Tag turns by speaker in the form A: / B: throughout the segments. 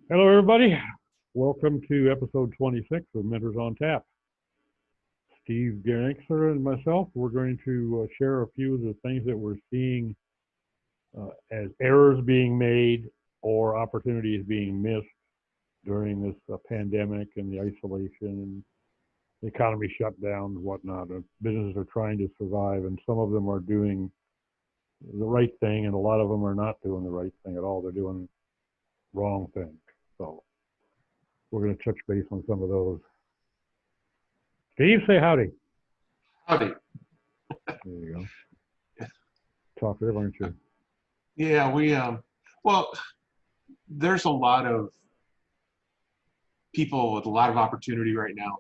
A: Hello, everybody. Welcome to episode 26 of Mentors on Tap. Steve Gangster and myself, we're going to share a few of the things that we're seeing as errors being made or opportunities being missed during this pandemic and the isolation and the economy shutdown and whatnot. Businesses are trying to survive, and some of them are doing the right thing, and a lot of them are not doing the right thing at all. They're doing wrong things. So we're going to touch base on some of those. Steve, say howdy.
B: Howdy.
A: There you go. Talkative, aren't you?
B: Yeah, well, there's a lot of people with a lot of opportunity right now.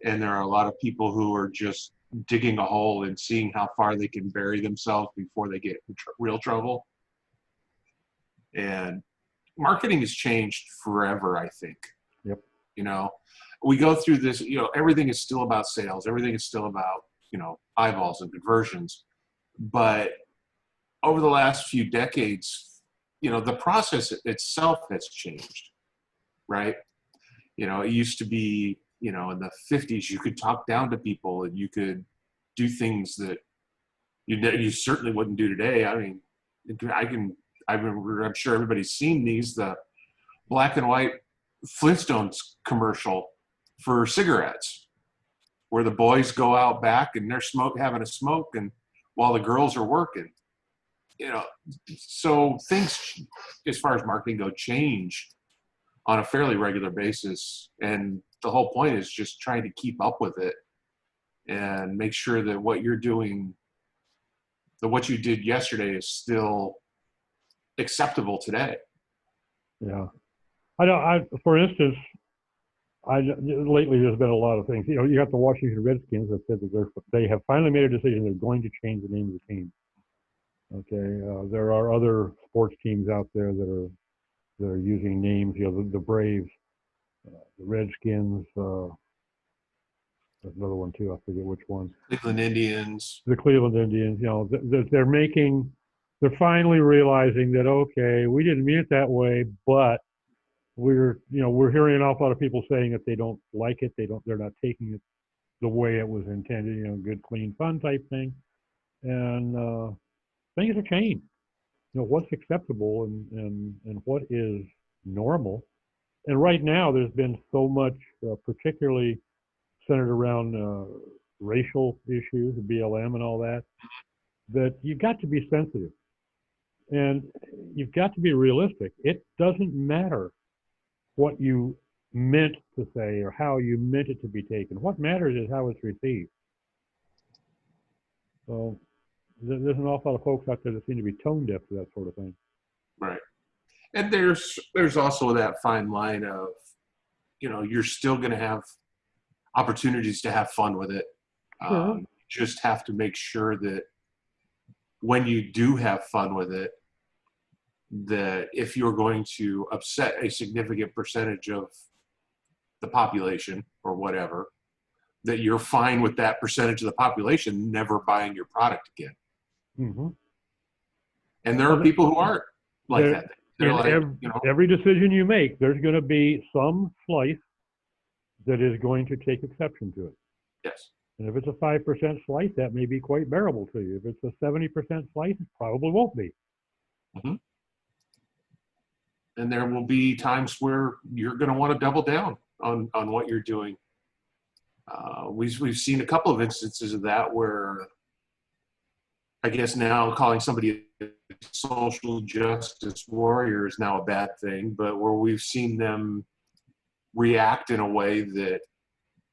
B: And there are a lot of people who are just digging a hole and seeing how far they can bury themselves before they get in real trouble. And marketing has changed forever, I think.
A: Yep.
B: You know, we go through this, everything is still about sales. Everything is still about, eyeballs and conversions. But over the last few decades, the process itself has changed, right? It used to be, in the 50s, you could talk down to people and you could do things that you certainly wouldn't do today. I mean, I remember, I'm sure everybody's seen the black and white Flintstones commercial for cigarettes, where the boys go out back and they're having a smoke, and while the girls are working. So things as far as marketing go change on a fairly regular basis, and the whole point is just trying to keep up with it and make sure that what you're doing, that what you did yesterday is still acceptable today.
A: Yeah. For instance, lately there's been a lot of things. You got the Washington Redskins that said that they have finally made a decision. They're going to change the name of the team. Okay. There are other sports teams out there that are using names. The Braves, the Redskins. There's another one too. I forget which one.
B: Cleveland Indians.
A: The Cleveland Indians. They're finally realizing that, okay, we didn't mean it that way, but we're hearing an awful lot of people saying that they don't like it. They're not taking it the way it was intended. Good, clean, fun type thing, and things have changed. What's acceptable and what is normal. And right now, there's been so much, particularly centered around racial issues, BLM, and all that, that you've got to be sensitive and you've got to be realistic. It doesn't matter what you meant to say or how you meant it to be taken. What matters is how it's received. So there's an awful lot of folks out there that seem to be tone deaf to that sort of thing.
B: Right. And there's also that fine line of, you're still going to have opportunities to have fun with it.
A: Sure.
B: Just have to make sure that when you do have fun with it, that if you're going to upset a significant percentage of the population or whatever, that you're fine with that percentage of the population never buying your product again.
A: Mm-hmm.
B: And there are people who aren't like that.
A: Every decision you make, there's going to be some slice that is going to take exception to it.
B: Yes.
A: And if it's a 5% slice, that may be quite bearable to you. If it's a 70% slice, it probably won't be.
B: Mm-hmm. And there will be times where you're going to want to double down on what you're doing. We've seen a couple of instances of that where, I guess now calling somebody a social justice warrior is now a bad thing, but where we've seen them react in a way that,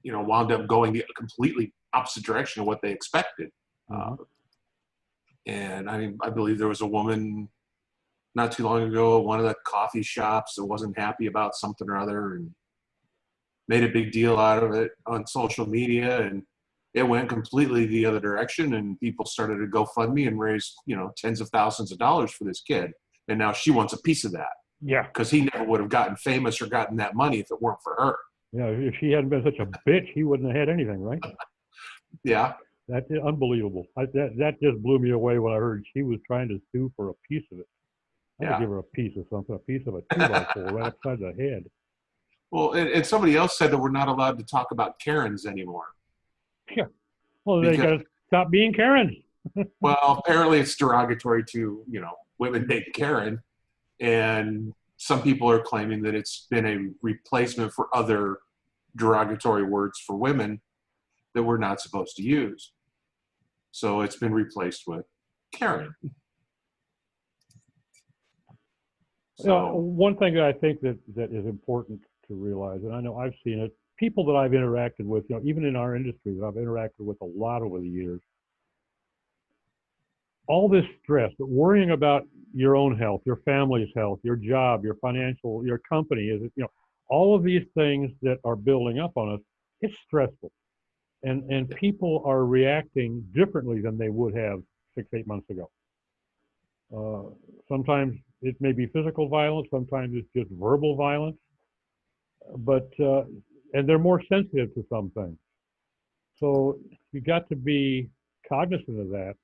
B: wound up going the completely opposite direction of what they expected.
A: Mm-hmm.
B: And I believe there was a woman not too long ago at one of the coffee shops that wasn't happy about something or other and made a big deal out of it on social media, and it went completely the other direction, and people started to GoFundMe and raise, tens of thousands of dollars for this kid. And now she wants a piece of that.
A: Yeah.
B: Because he never would have gotten famous or gotten that money if it weren't for her.
A: Yeah, if she hadn't been such a bitch, he wouldn't have had anything, right?
B: Yeah.
A: That's unbelievable. That just blew me away when I heard she was trying to sue for a piece of it. I would
B: Yeah.
A: give her a piece of something, a piece of a 2x4 right upside the head.
B: Well, and somebody else said that we're not allowed to talk about Karens anymore
A: Yeah. Well, they
B: because,
A: got to stop being Karens.
B: well, apparently it's derogatory to, women named Karen. And some people are claiming that it's been a replacement for other derogatory words for women that we're not supposed to use. So it's been replaced with Karen. So,
A: One thing that I think that is important to realize, and I know I've seen it, people that I've interacted with, even in our industry that I've interacted with a lot over the years, all this stress, worrying about your own health, your family's health, your job, your financial, your company, all of these things that are building up on us, it's stressful. And people are reacting differently than they would have 6, 8 months ago. Sometimes it may be physical violence, sometimes it's just verbal violence, but and they're more sensitive to some things. So you got to be cognizant of that,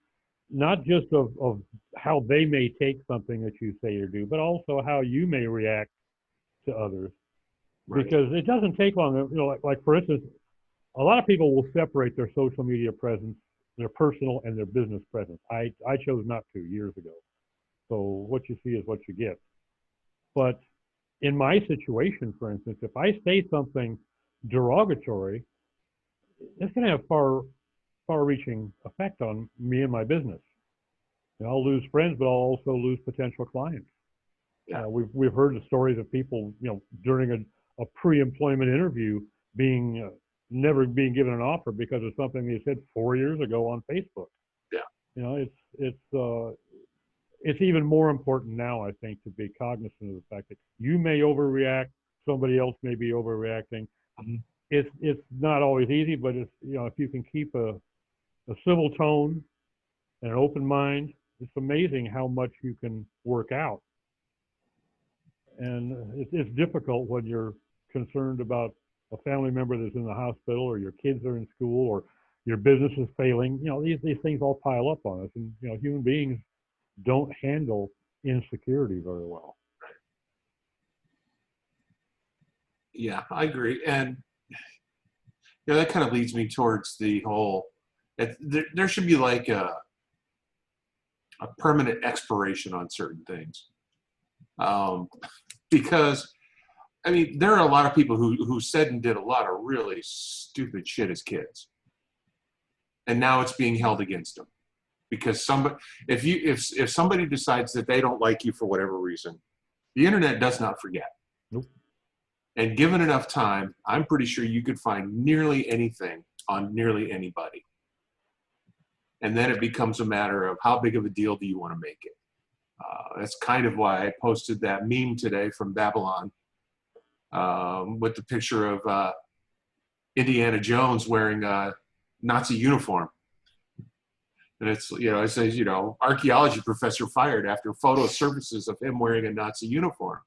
A: not just of how they may take something that you say or do, but also how you may react to others.
B: right.
A: Because it doesn't take long. Like for instance, a lot of people will separate their social media presence, their personal and their business presence. I chose not to years ago. So what you see is what you get. But in my situation, for instance, if I say something derogatory, it's going to have far-reaching effect on me and my business. I'll lose friends, but I'll also lose potential clients.
B: Yeah.
A: We've heard the stories of people, during a pre-employment interview being never being given an offer because of something they said 4 years ago on Facebook.
B: Yeah.
A: It's even more important now, I think, to be cognizant of the fact that you may overreact, somebody else may be overreacting.
B: Mhm.
A: It's not always easy, but if you can keep a civil tone and an open mind, it's amazing how much you can work out. And it's difficult when you're concerned about a family member that's in the hospital, or your kids are in school, or your business is failing. These things all pile up on us, and human beings don't handle insecurity very well.
B: Yeah, I agree. And that kind of leads me towards the whole, there should be like a permanent expiration on certain things. Because, I mean, there are a lot of people who said and did a lot of really stupid shit as kids. And now it's being held against them. Because if somebody decides that they don't like you for whatever reason, the internet does not forget.
A: Nope.
B: And given enough time, I'm pretty sure you could find nearly anything on nearly anybody. And then it becomes a matter of how big of a deal do you want to make it. That's kind of why I posted that meme today from Babylon with the picture of Indiana Jones wearing a Nazi uniform. And it says, archaeology professor fired after photo surfaces of him wearing a Nazi uniform.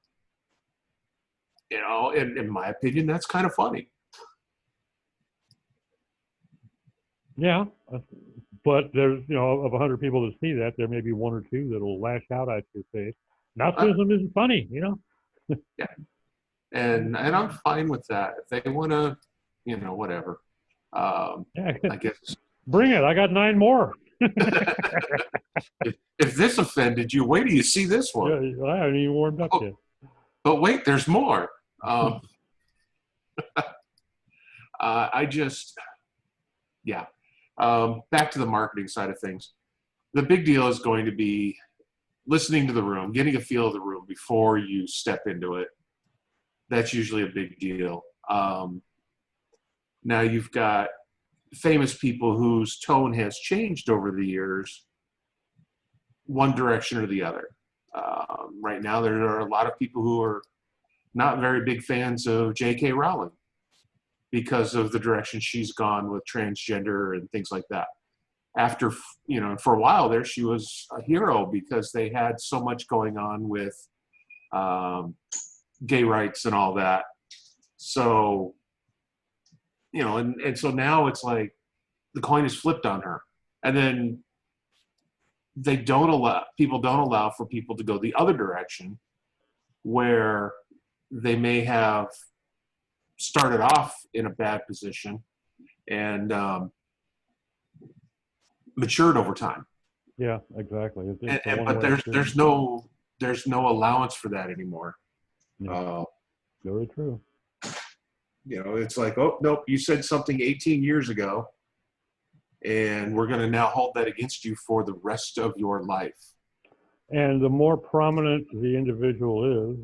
B: In my opinion, that's kind of funny.
A: Yeah, but there's, of 100 people that see that, there may be one or two that'll lash out at your face. Nazism isn't funny,
B: Yeah, and I'm fine with that. If they want to, whatever.
A: Yeah,
B: I guess.
A: bring it. I got 9 more.
B: if this offended you, wait till you see this one.
A: Yeah, I haven't even warmed up yet.
B: But wait, there's more. I just, yeah. Back to the marketing side of things. The big deal is going to be listening to the room, getting a feel of the room before you step into it. That's usually a big deal. Now you've got famous people whose tone has changed over the years, one direction or the other. Right now, there are a lot of people who are not very big fans of J.K. Rowling because of the direction she's gone with transgender and things like that. After, for a while there, she was a hero because they had so much going on with gay rights and all that. So, and so now it's like the coin is flipped on her. And then people don't allow for people to go the other direction, where they may have started off in a bad position and matured over time.
A: Yeah, exactly. It's a
B: But
A: one-way street.
B: there's no allowance for that anymore.
A: Yeah, very true.
B: It's like, oh nope, you said something 18 years ago, and we're going to now hold that against you for the rest of your life.
A: And the more prominent the individual is,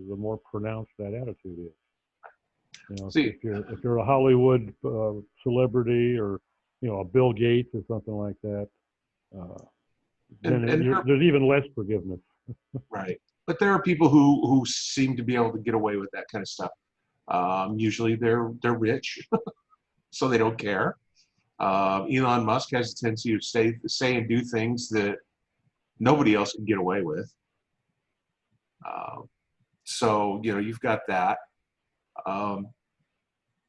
A: the more pronounced that attitude is.
B: See,
A: if you're a Hollywood celebrity, or a Bill Gates or something like that, then there's even less forgiveness.
B: Right, but there are people who seem to be able to get away with that kind of stuff. Usually they're rich, so they don't care. Elon Musk has a tendency to say and do things that nobody else can get away with. So you've got that.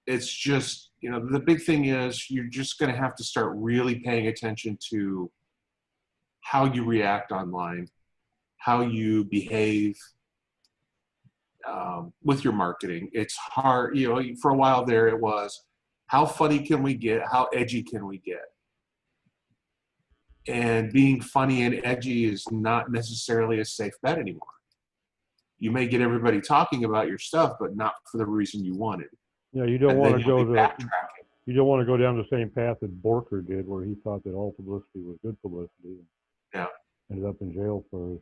B: It's just the big thing is you're just going to have to start really paying attention to how you react online, how you behave with your marketing. It's hard. For a while there, it was, how funny can we get? How edgy can we get? And being funny and edgy is not necessarily a safe bet anymore. You may get everybody talking about your stuff, but not for the reason you wanted.
A: Yeah, you don't want to go down the same path that Borker did, where he thought that all publicity was good publicity.
B: Yeah.
A: Ended up in jail for his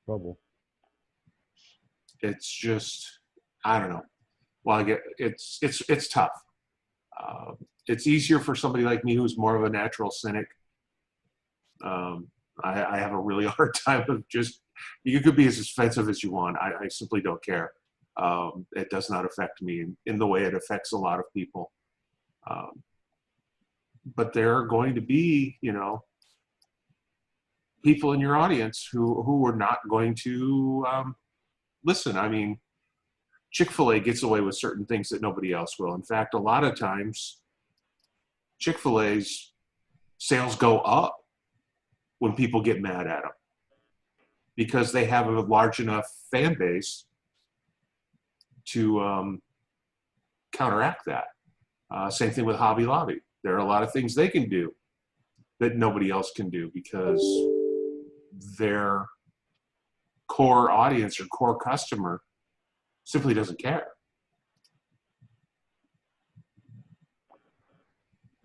A: trouble.
B: It's just, I don't know. Well, it's tough. It's easier for somebody like me who's more of a natural cynic. I have a really hard time of just, you could be as offensive as you want. I simply don't care. It does not affect me in the way it affects a lot of people. But there are going to be, people in your audience who are not going to listen. I mean, Chick-fil-A gets away with certain things that nobody else will. In fact, a lot of times, Chick-fil-A's sales go up when people get mad at them, because they have a large enough fan base to counteract that. Same thing with Hobby Lobby. There are a lot of things they can do that nobody else can do, because their core audience or core customer simply doesn't care.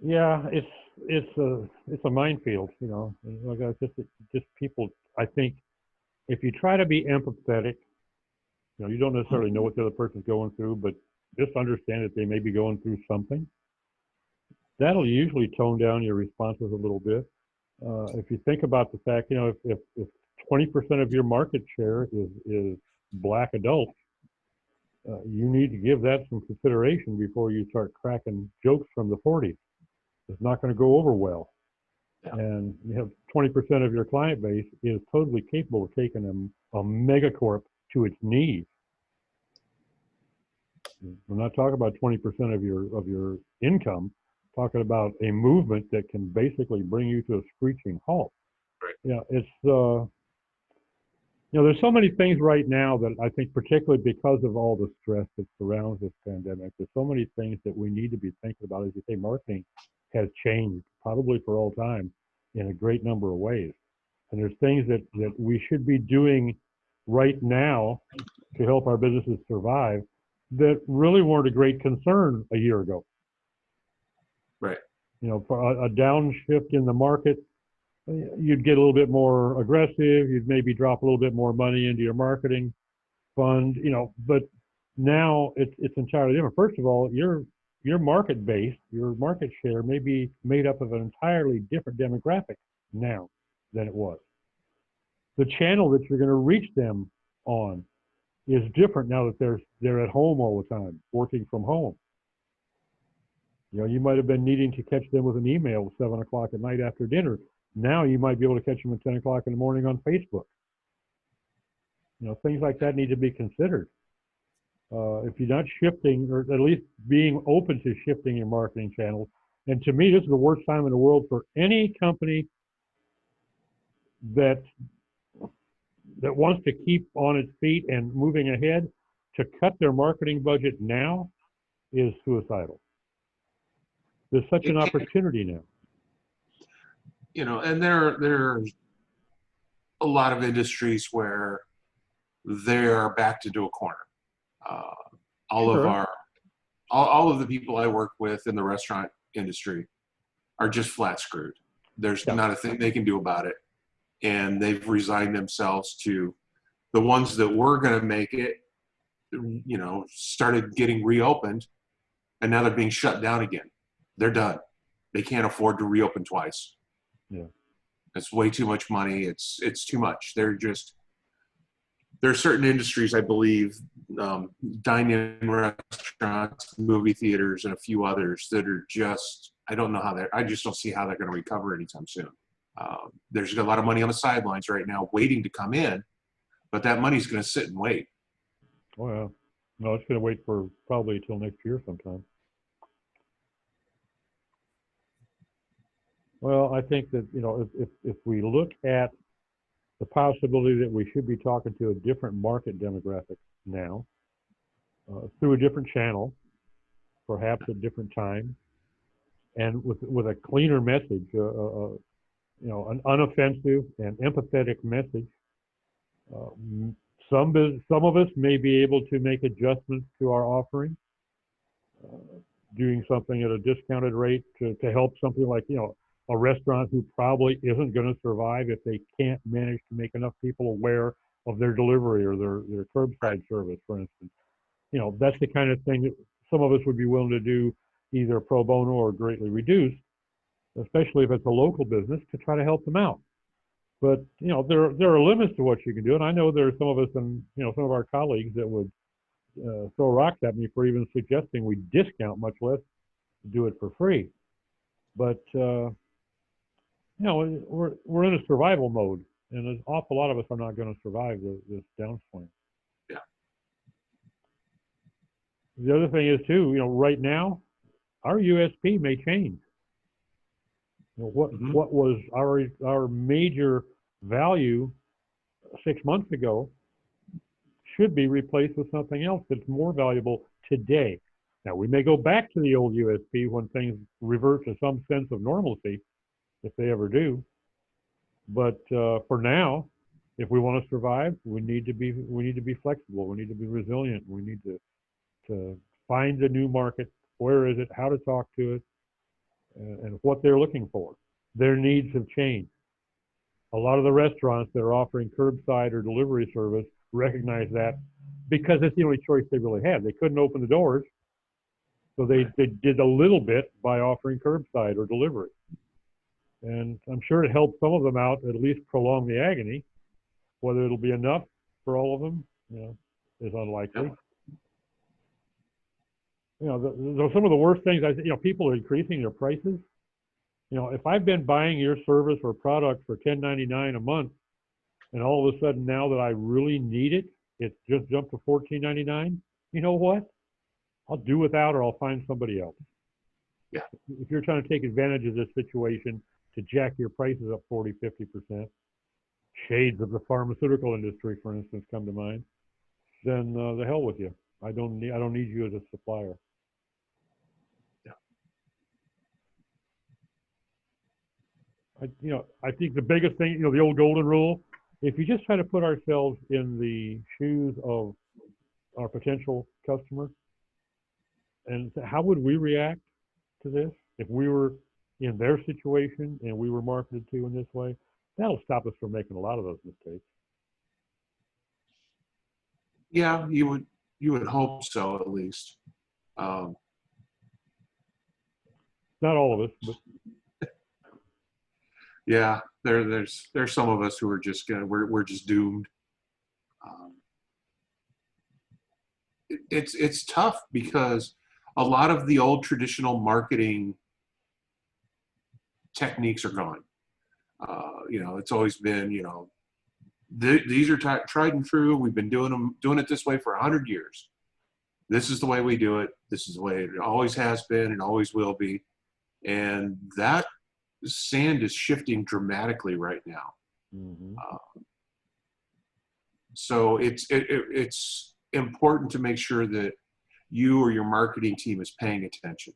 A: Yeah, it's a minefield, Like just people. I think if you try to be empathetic, you don't necessarily know what the other person's going through, but just understand that they may be going through something. That'll usually tone down your responses a little bit. If you think about the fact, if 20% of your market share is Black adults, you need to give that some consideration before you start cracking jokes from the 40s. It's not going to go over well.
B: Yeah.
A: And you have 20% of your client base is totally capable of taking a megacorp to its knees. We're not talking about 20% of your income. Talking about a movement that can basically bring you to a screeching halt.
B: Right.
A: It's there's so many things right now that I think, particularly because of all the stress that surrounds this pandemic, there's so many things that we need to be thinking about. As you say, marketing has changed probably for all time in a great number of ways. And there's things that we should be doing right now to help our businesses survive that really weren't a great concern a year ago.
B: Right.
A: For a downshift in the market, you'd get a little bit more aggressive. You'd maybe drop a little bit more money into your marketing fund, but now it's entirely different. First of all, your market base, your market share may be made up of an entirely different demographic now than it was. The channel that you're going to reach them on is different now that they're at home all the time, working from home. You might have been needing to catch them with an email at 7 o'clock at night after dinner. Now you might be able to catch them at 10 o'clock in the morning on Facebook. Things like that need to be considered. If you're not shifting, or at least being open to shifting your marketing channels. And to me, this is the worst time in the world for any company that wants to keep on its feet and moving ahead, to cut their marketing budget now is suicidal. There's such an
B: It can,
A: opportunity now.
B: and there's a lot of industries where they're backed into a corner. Uh, all of
A: Sure.
B: our, all of the people I work with in the restaurant industry are just flat screwed. There's
A: Yeah.
B: not a thing they can do about it. And they've resigned themselves to the ones that were going to make it, started getting reopened, and now they're being shut down again. They're done. They can't afford to reopen twice.
A: Yeah.
B: It's way too much money. It's too much. There are certain industries, I believe, dine-in restaurants, movie theaters, and a few others that are just, I just don't see how they're going to recover anytime soon. There's a lot of money on the sidelines right now waiting to come in, but that money's going to sit and wait.
A: Oh, yeah. No, it's going to wait for probably until next year sometime. Well, I think that, if we look at the possibility that we should be talking to a different market demographic now, through a different channel, perhaps at different times, and with a cleaner message, an unoffensive and empathetic message. Uh, some of us may be able to make adjustments to our offering, uh, doing something at a discounted rate to help something like, a restaurant who probably isn't going to survive if they can't manage to make enough people aware of their delivery or their curbside service, for instance. That's the kind of thing that some of us would be willing to do, either pro bono or greatly reduced, especially if it's a local business, to try to help them out. But there are limits to what you can do, and I know there are some of us and some of our colleagues that would throw rocks at me for even suggesting we discount, much less do it for free. But we're in a survival mode, and an awful lot of us are not going to survive this downswing.
B: Yeah.
A: The other thing is too, right now, our USP may change. What was our major value 6 months ago should be replaced with something else that's more valuable today. Now, we may go back to the old USP when things revert to some sense of normalcy, if they ever do. But for now, if we want to survive, we need to be flexible. We need to be resilient. We need to find a new market. Where is it? How to talk to it, and what they're looking for. Their needs have changed. A lot of the restaurants that are offering curbside or delivery service recognize that, because it's the only choice they really had. They couldn't open the doors, so they did a little bit by offering curbside or delivery. And I'm sure it helped some of them out, at least prolong the agony. Whether it'll be enough for all of them, is unlikely. Some of the worst things, people are increasing their prices. If I've been buying your service or product for $10.99 a month, and all of a sudden now that I really need it, it's just jumped to $14.99. You know what? I'll do without, or I'll find somebody else.
B: Yeah.
A: If you're trying to take advantage of this situation to jack your prices up 40, 50%, shades of the pharmaceutical industry, for instance, come to mind, then the hell with you. I don't need you as a supplier. I think the biggest thing, the old golden rule, if you just try to put ourselves in the shoes of our potential customer, and how would we react to this if we were in their situation and we were marketed to in this way? That'll stop us from making a lot of those mistakes.
B: Yeah, you would hope so, at least.
A: Not all of us, but
B: yeah, there's some of us who are just we're just doomed. It's tough because a lot of the old traditional marketing techniques are gone. It's always been, these are tried and true. We've been doing it this way for 100 years. This is the way we do it. This is the way it always has been and always will be. And that sand is shifting dramatically right now.
A: Mm-hmm.
B: So it's important to make sure that you or your marketing team is paying attention,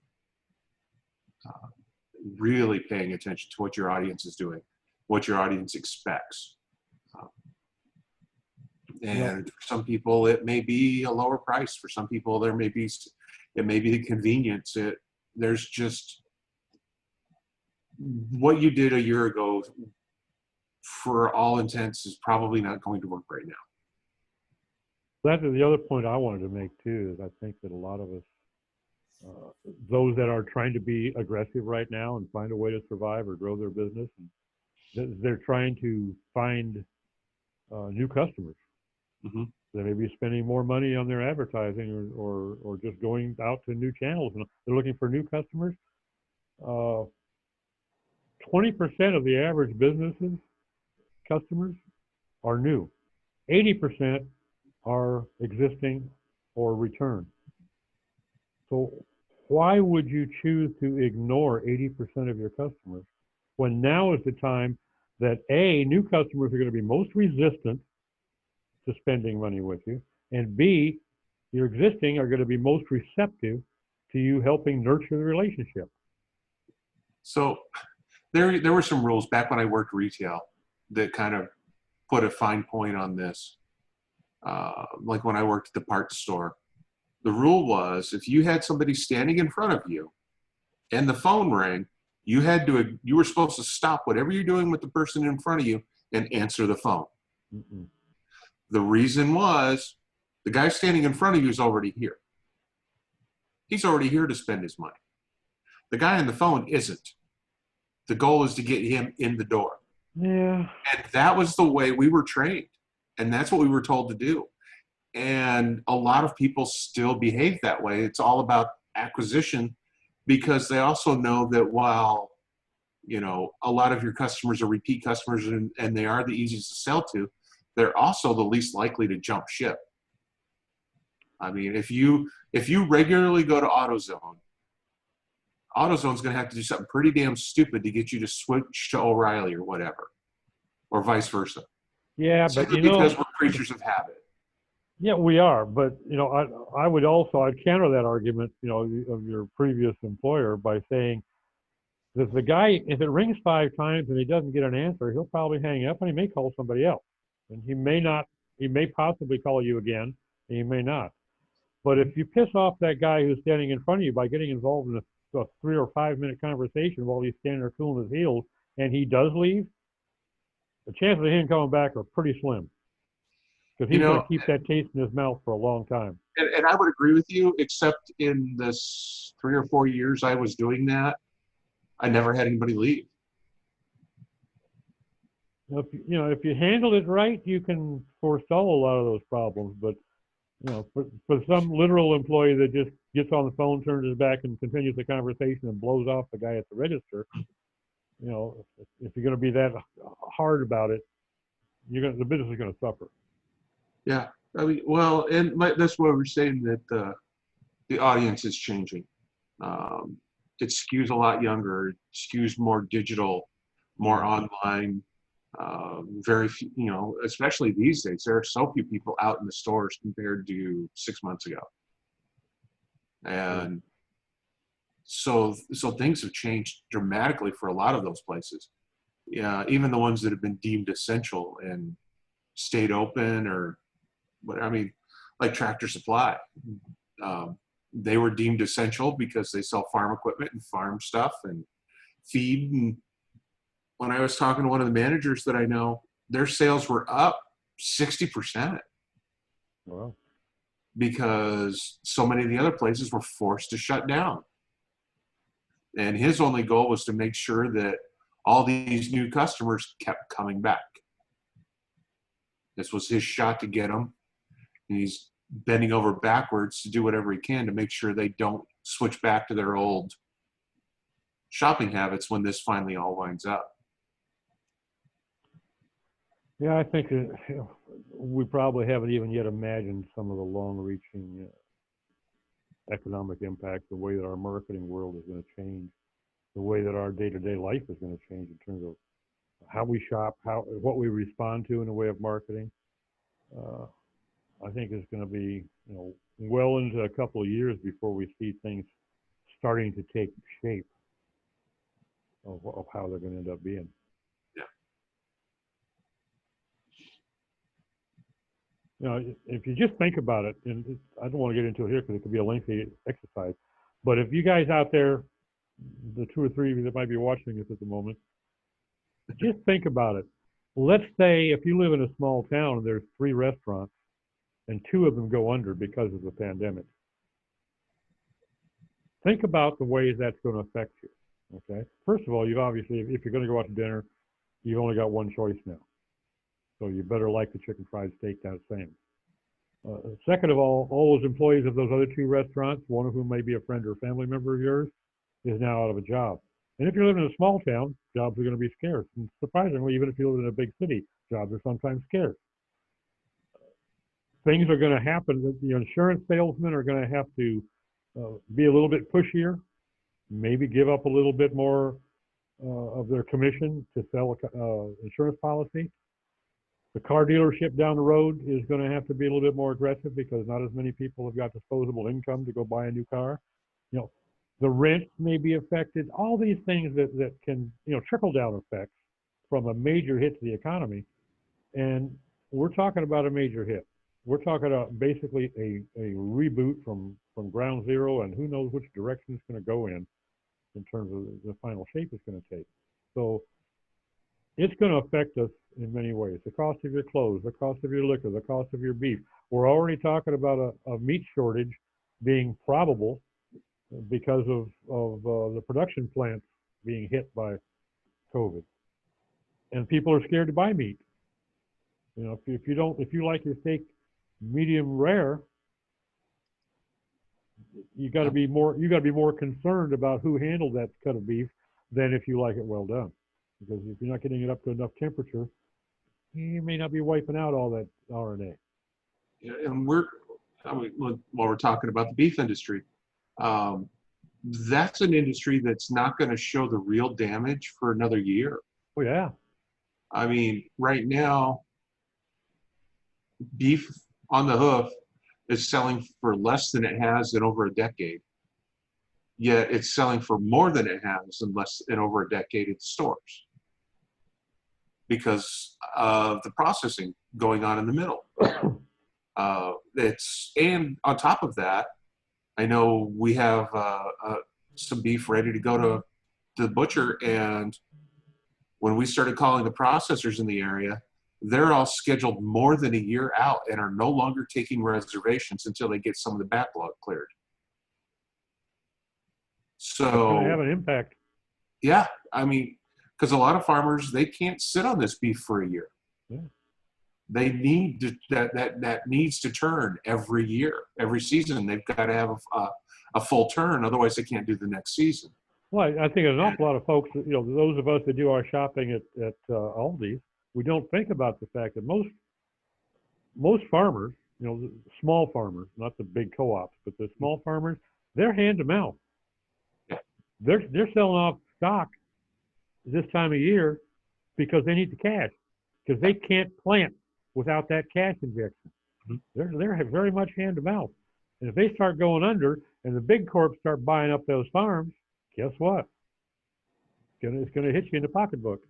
B: really paying attention to what your audience is doing, what your audience expects. Uh,
A: Yep.
B: and for some people, it may be a lower price. For some people, it may be the convenience. There's just what you did a year ago, for all intents, is probably not going to work right now.
A: That's the other point I wanted to make too. Is I think that a lot of us, those that are trying to be aggressive right now and find a way to survive or grow their business, they're trying to find new customers.
B: Mm-hmm.
A: They may be spending more money on their advertising or just going out to new channels. And they're looking for new customers. 20% of the average businesses customers are new. 80% are existing or return. So why would you choose to ignore 80% of your customers when now is the time that A, new customers are going to be most resistant to spending money with you, and B, your existing are going to be most receptive to you helping nurture the relationship?
B: So there were some rules back when I worked retail that kind of put a fine point on this. Like when I worked at the parts store, the rule was if you had somebody standing in front of you and the phone rang, you were supposed to stop whatever you're doing with the person in front of you and answer the phone.
A: Mm-mm.
B: The reason was the guy standing in front of you is already here. He's already here to spend his money. The guy on the phone isn't. The goal is to get him in the door.
A: Yeah.
B: And that was the way we were trained. And that's what we were told to do. And a lot of people still behave that way. It's all about acquisition, because they also know that while, a lot of your customers are repeat customers and they are the easiest to sell to, they're also the least likely to jump ship. I mean, if you regularly go to AutoZone's going to have to do something pretty damn stupid to get you to switch to O'Reilly or whatever, or vice versa.
A: Yeah, but
B: Simply because we're creatures of habit.
A: yeah, we are. But I would also I'd counter that argument, of your previous employer by saying that the guy, if it rings 5 times and he doesn't get an answer, he'll probably hang up and he may call somebody else, and he may not. He may possibly call you again, and he may not. But if you piss off that guy who's standing in front of you by getting involved in a 3 or 5 minute conversation while he's standing there cooling his heels, and he does leave, the chances of him coming back are pretty slim because
B: You
A: he's going
B: know,
A: to keep that taste in his mouth for a long time.
B: and I would agree with you, except in this 3 or 4 years I was doing that, I never had anybody leave.
A: If you handle it right, you can forestall a lot of those problems. But for some literal employee that just gets on the phone, turns his back, and continues the conversation and blows off the guy at the register, if you're going to be that hard about it, the business is going to suffer.
B: Yeah. I mean, well, and that's why we're saying that the audience is changing. Um, it skews a lot younger, it skews more digital, more online. Very few, especially these days, there are so few people out in the stores compared to 6 months ago. And so things have changed dramatically for a lot of those places. Yeah, even the ones that have been deemed essential and stayed open, or what I mean, like Tractor Supply. They were deemed essential because they sell farm equipment and farm stuff and feed. And when I was talking to one of the managers that I know, their sales were up 60%.
A: Wow.
B: Because so many of the other places were forced to shut down. And his only goal was to make sure that all these new customers kept coming back. This was his shot to get them. And he's bending over backwards to do whatever he can to make sure they don't switch back to their old shopping habits when this finally all winds up.
A: Yeah, I think we probably haven't even yet imagined some of the long-reaching economic impact, the way that our marketing world is going to change, the way that our day-to-day life is going to change in terms of how we shop, what we respond to in the way of marketing. Uh, I think it's going to be, well into a couple of years before we see things starting to take shape of how they're going to end up being.
B: Yeah.
A: If you just think about it, and I don't want to get into it here because it could be a lengthy exercise, but if you guys out there, the two or three of you that might be watching this at the moment, just think about it. Let's say if you live in a small town and there's 3 restaurants and 2 of them go under because of the pandemic. Think about the ways that's going to affect you. Okay. First of all, you've obviously, if you're going to go out to dinner, you've only got one choice now. So you better like the chicken fried steak that same. Second of all those employees of those other 2 restaurants, one of whom may be a friend or a family member of yours, is now out of a job. And if you're living in a small town, jobs are going to be scarce. And surprisingly, even if you live in a big city, jobs are sometimes scarce. Things are going to happen. The insurance salesmen are going to have to be a little bit pushier, maybe give up a little bit more of their commission to sell an insurance policy. The car dealership down the road is going to have to be a little bit more aggressive because not as many people have got disposable income to go buy a new car. The rent may be affected. All these things that can, trickle down effects from a major hit to the economy. And we're talking about a major hit. We're talking about basically a reboot from ground zero, and who knows which direction it's going to go in terms of the final shape it's going to take. So it's going to affect us in many ways. The cost of your clothes, the cost of your liquor, the cost of your beef. We're already talking about a meat shortage being probable because of the production plants being hit by COVID. And people are scared to buy meat. If you like your steak medium rare, you got to be more concerned about who handled that cut of beef than if you like it well done. Because if you're not getting it up to enough temperature, you may not be wiping out all that RNA.
B: Yeah, and while we're talking about the beef industry, that's an industry that's not going to show the real damage for another year.
A: Oh yeah.
B: I mean, right now, beef on the hoof is selling for less than it has in over a decade. Yet it's selling for more than it has in over a decade at stores because of the processing going on in the middle. And on top of that, I know we have some beef ready to go to the butcher, and when we started calling the processors in the area, they're all scheduled more than a year out and are no longer taking reservations until they get some of the backlog cleared. So
A: it's going to have an impact.
B: Yeah, I mean, because a lot of farmers, they can't sit on this beef for a year.
A: Yeah.
B: They need that needs to turn every year, every season. They've got to have a full turn, otherwise they can't do the next season.
A: Well, I think an awful lot of folks, those of us that do our shopping at Aldi, we don't think about the fact that most farmers, small farmers, not the big co-ops, but the small farmers, they're hand to mouth.
B: Yeah.
A: They're selling off stock this time of year because they need the cash, because they can't plant without that cash injection. Mm-hmm. They're very much hand to mouth. And if they start going under and the big corps start buying up those farms, guess what? It's going to hit you in the pocketbook.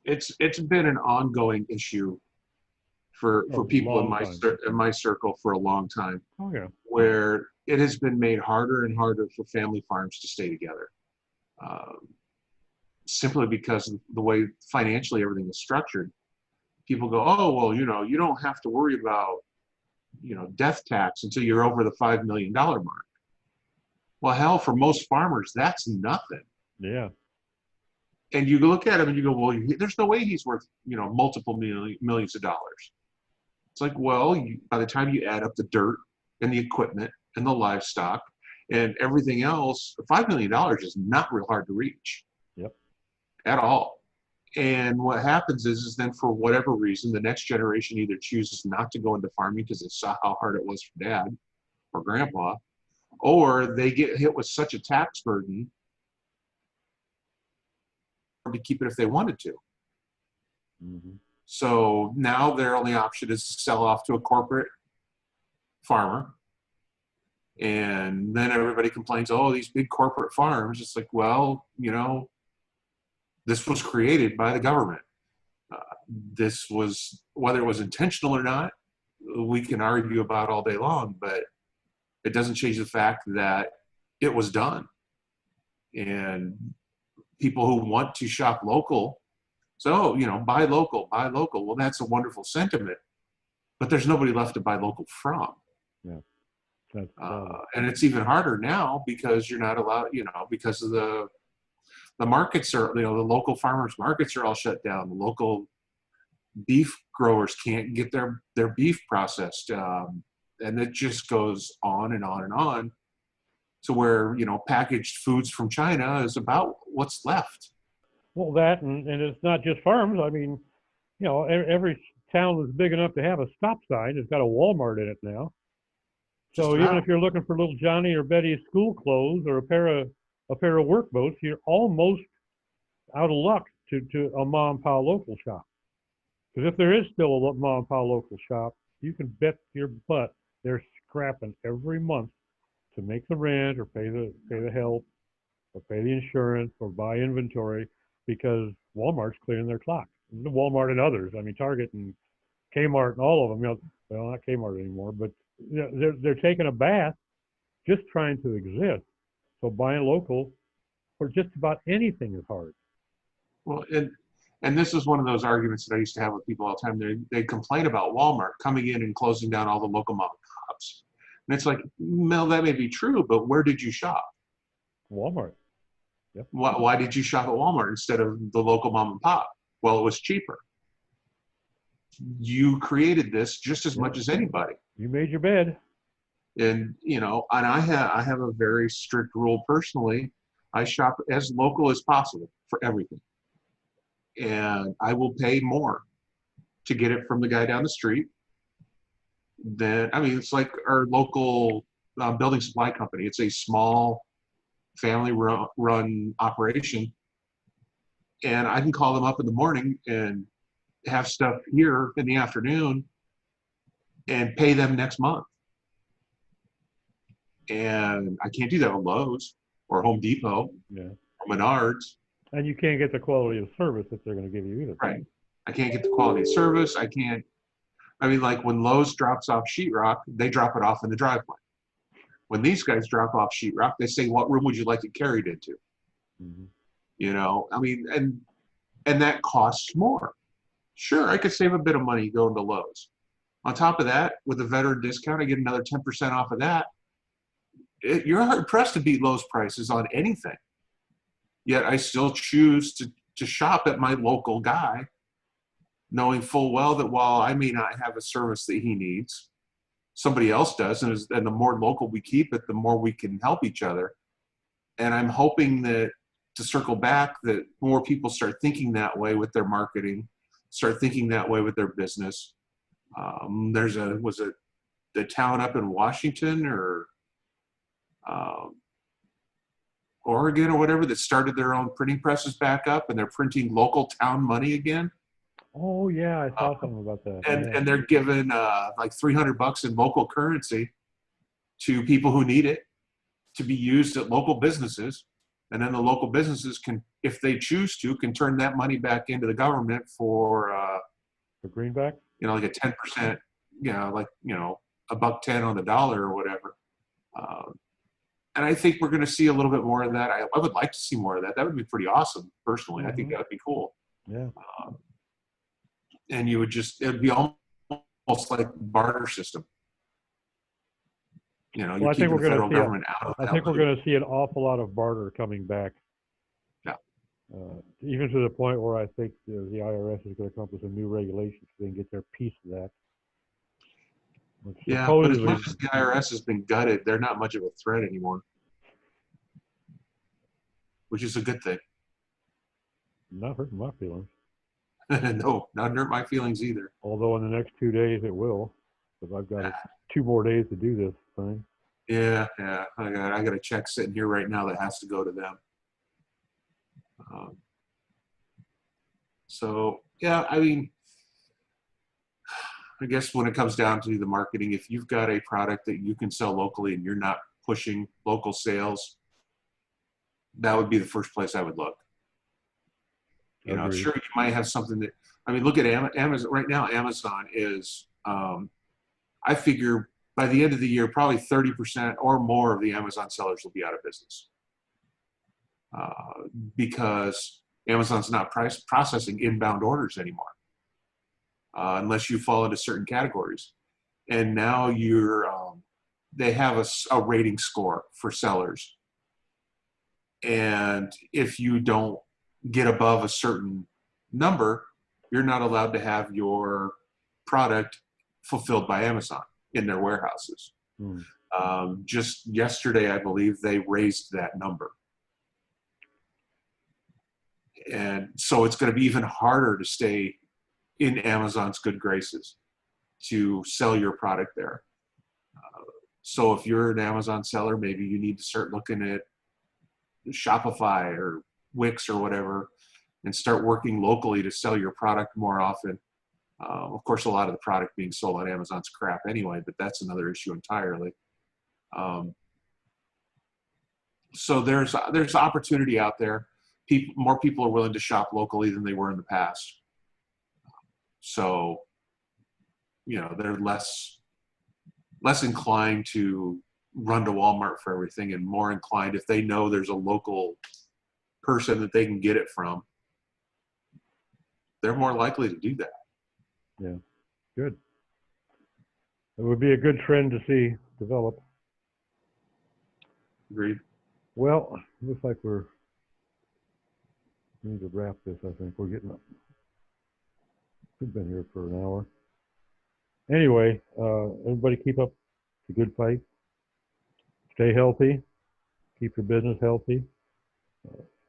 B: It's been an ongoing issue for people in my circle for a long time.
A: Oh yeah.
B: Where it has been made harder and harder for family farms to stay together, simply because of the way financially everything is structured. People go, oh well, you don't have to worry about death tax until you're over the $5 million mark. Well, hell, for most farmers, that's nothing.
A: Yeah.
B: And you look at him and you go, well, there's no way he's worth, multiple millions of dollars. It's like, well, by the time you add up the dirt and the equipment and the livestock and everything else, $5 million is not real hard to reach.
A: Yep. At
B: all. And what happens is then for whatever reason, the next generation either chooses not to go into farming because they saw how hard it was for dad or grandpa, or they get hit with such a tax burden to keep it if they wanted to.
A: Mm-hmm.
B: So now their only option is to sell off to a corporate farmer. And then everybody complains, oh, these big corporate farms. It's like, well, this was created by the government. Uh, this was, whether it was intentional or not, we can argue about all day long, but it doesn't change the fact that it was done. And people who want to shop local, so, buy local, buy local. Well, that's a wonderful sentiment, but there's nobody left to buy local from.
A: Yeah. That's,
B: And it's even harder now because you're not allowed, because of the markets are, the local farmers markets are all shut down. The local beef growers can't get their beef processed. And it just goes on and on and on to where, packaged foods from China is about what's left.
A: well, that, and it's not just farms. I mean, every town that's big enough to have a stop sign has got a Walmart in it now.
B: Just
A: So even
B: about.
A: if you're looking for little Johnny or Betty's school clothes or a pair of work boots, you're almost out of luck to a mom and pop local shop. Because if there is still a mom and pop local shop, you can bet your butt they're scrapping every month to make the rent or pay the help or pay the insurance or buy inventory because Walmart's clearing their clock. Walmart and others. I mean, Target and Kmart and all of them. Well, not Kmart anymore, but they're taking a bath just trying to exist. So buying local for just about anything is hard.
B: Well, and this is one of those arguments that I used to have with people all the time. They complain about Walmart coming in and closing down all the local mom and pops. And it's like, Mel, that may be true, but where did you shop?
A: Walmart. Yep.
B: Why did you shop at Walmart instead of the local mom and pop? Well, it was cheaper. You created this just as much as anybody.
A: You made your bed.
B: And and I have a very strict rule personally. I shop as local as possible for everything. And I will pay more to get it from the guy down the street than, it's like our local building supply company. It's a small family run operation. And I can call them up in the morning and have stuff here in the afternoon and pay them next month. And I can't do that with Lowe's or Home Depot or Menards.
A: And you can't get the quality of service that they're going to give you either.
B: Right. I can't get the quality of service. Like when Lowe's drops off sheetrock, they drop it off in the driveway. When these guys drop off sheetrock, they say, what room would you like it carried into?
A: Mm-hmm.
B: And that costs more. Sure, I could save a bit of money going to Lowe's. On top of that, with a veteran discount, I get another 10% off of that. You're hard pressed to beat Lowe's prices on anything. Yet I still choose to shop at my local guy, knowing full well that while I may not have a service that he needs, somebody else does. And the more local we keep it, the more we can help each other. And I'm hoping that, to circle back, that more people start thinking that way with their marketing, start thinking that way with their business. Was it the town up in Washington or Oregon or whatever that started their own printing presses back up, and they're printing local town money again.
A: Oh yeah, I saw something about that.
B: And they're giving like $300 in local currency to people who need it to be used at local businesses, and then the local businesses can, if they choose to, can turn that money back into the government for
A: greenback.
B: Like a 10%, $1.10 on the dollar or whatever. And I think we're going to see a little bit more of that. I would like to see more of that. That would be pretty awesome, personally.
A: Mm-hmm.
B: I think that would be cool.
A: Yeah.
B: And it would be almost like barter system. You're keeping the federal government out of that.
A: I think we're going to see an awful lot of barter coming back.
B: Yeah.
A: Even to the point where I think the IRS is going to come up with some new regulations so they can get their piece of that.
B: Yeah, but as much as the IRS has been gutted, they're not much of a threat anymore, which is a good thing.
A: Not hurting my feelings.
B: No, not hurt my feelings either.
A: Although in the next 2 days it will, because I've got 2 more days to do this thing.
B: Yeah. I got a check sitting here right now that has to go to them. So yeah, I mean, I guess when it comes down to the marketing, if you've got a product that you can sell locally and you're not pushing local sales, that would be the first place I would look. You know,
A: Agreed.
B: sure, you might have something that, I mean, look at Amazon right now. Amazon is, I figure by the end of the year, probably 30% or more of the Amazon sellers will be out of business uh, because Amazon's not processing inbound orders anymore unless you fall into certain categories. And now they have a rating score for sellers. And if you don't get above a certain number, you're not allowed to have your product fulfilled by Amazon in their warehouses.
A: Hmm.
B: Just yesterday, I believe they raised that number. And so it's going to be even harder to stay in Amazon's good graces to sell your product there. So if you're an Amazon seller, maybe you need to start looking at Shopify or Wix or whatever and start working locally to sell your product more often. Of course, a lot of the product being sold on Amazon's crap anyway, but that's another issue entirely. So there's opportunity out there. More people are willing to shop locally than they were in the past. So, you know, they're less inclined to run to Walmart for everything and more inclined if they know there's a local person that they can get it from. They're more likely to do that.
A: Yeah, good. It would be a good trend to see develop.
B: Agreed.
A: Well, looks like we need to wrap this. I think we're getting up. We've been here for an hour. Anyway, everybody keep up the good fight. Stay healthy. Keep your business healthy.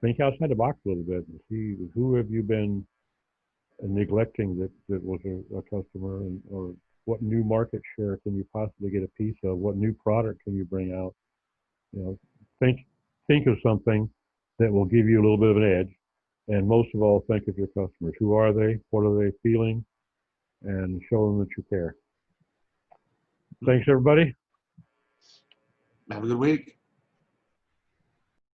A: Think outside the box a little bit and see who have you been neglecting that was a customer, or what new market share can you possibly get a piece of? What new product can you bring out? You know, think of something that will give you a little bit of an edge. And most of all, think of your customers. Who are they? What are they feeling? And show them that you care. Thanks, everybody.
B: Have a good week.